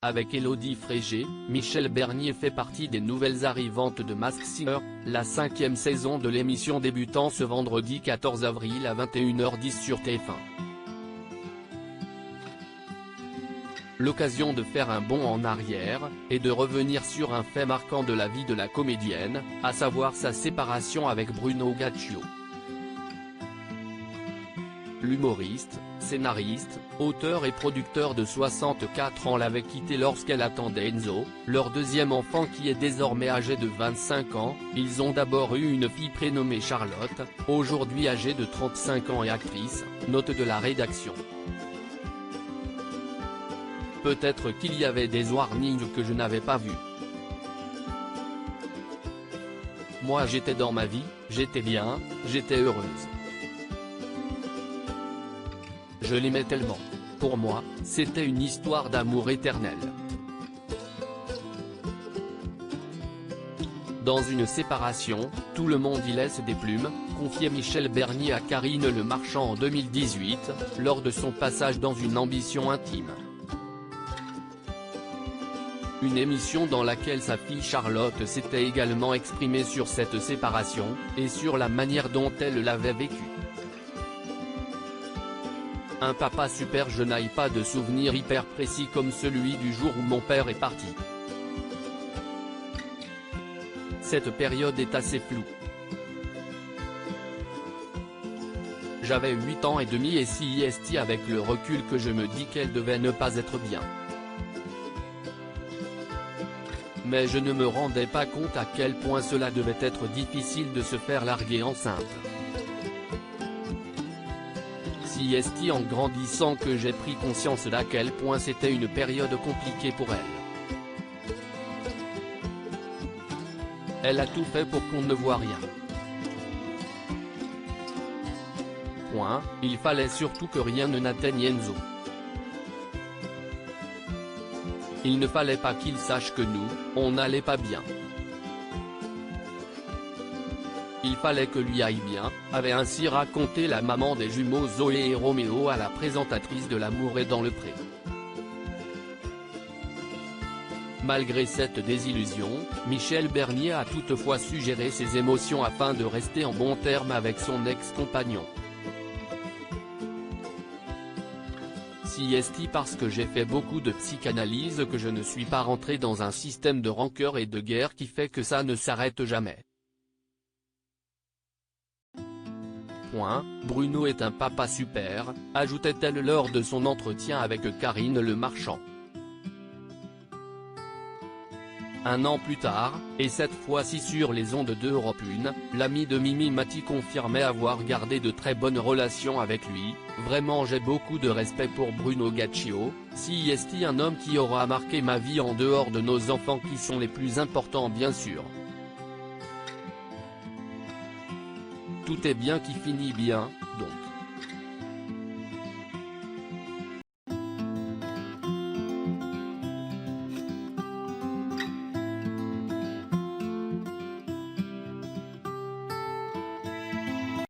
Avec Élodie Frégé, Michel Bernier fait partie des nouvelles arrivantes de Masked Singer, la 5e saison de l'émission débutant ce vendredi 14 avril à 21h10 sur TF1. L'occasion de faire un bond en arrière, et de revenir sur un fait marquant de la vie de la comédienne, à savoir sa séparation avec Bruno Gaccio. L'humoriste, scénariste, auteur et producteur de 64 ans l'avait quitté lorsqu'elle attendait Enzo, leur deuxième enfant qui est désormais âgé de 25 ans, ils ont d'abord eu une fille prénommée Charlotte, aujourd'hui âgée de 35 ans et actrice, note de la rédaction. Peut-être qu'il y avait des warnings que je n'avais pas vus. Moi j'étais dans ma vie, j'étais bien, j'étais heureuse. Je l'aimais tellement. Pour moi, c'était une histoire d'amour éternel. Dans une séparation, tout le monde y laisse des plumes, confiait Michel Bernier à Karine Le Marchand en 2018, lors de son passage dans Une ambition intime. Une émission dans laquelle sa fille Charlotte s'était également exprimée sur cette séparation, et sur la manière dont elle l'avait vécue. Un papa super, je n'ai pas de souvenir hyper précis comme celui du jour où mon père est parti. Cette période est assez floue. J'avais 8 ans et demi et si est avec le recul que je me dis qu'elle devait ne pas être bien. Mais je ne me rendais pas compte à quel point cela devait être difficile de se faire larguer enceinte. C'est en grandissant que j'ai pris conscience d'à quel point c'était une période compliquée pour elle. Elle a tout fait pour qu'on ne voit rien. Il fallait surtout que rien ne n'atteigne Enzo. Il ne fallait pas qu'il sache que nous, on n'allait pas bien. Il fallait que lui aille bien, avait ainsi raconté la maman des jumeaux Zoé et Roméo à la présentatrice de L'amour est dans le pré. Malgré cette désillusion, Michel Bernier a toutefois su gérer ses émotions afin de rester en bons termes avec son ex-compagnon. C'est parce que j'ai fait beaucoup de psychanalyse que je ne suis pas rentré dans un système de rancœur et de guerre qui fait que ça ne s'arrête jamais. Bruno est un papa super, ajoutait-elle lors de son entretien avec Karine Le Marchand. Un an plus tard, et cette fois-ci sur les ondes d'Europe 1, l'ami de Mimi Mati confirmait avoir gardé de très bonnes relations avec lui. Vraiment j'ai beaucoup de respect pour Bruno Gaccio, c'est un homme qui aura marqué ma vie en dehors de nos enfants qui sont les plus importants bien sûr. Tout est bien qui finit bien, donc.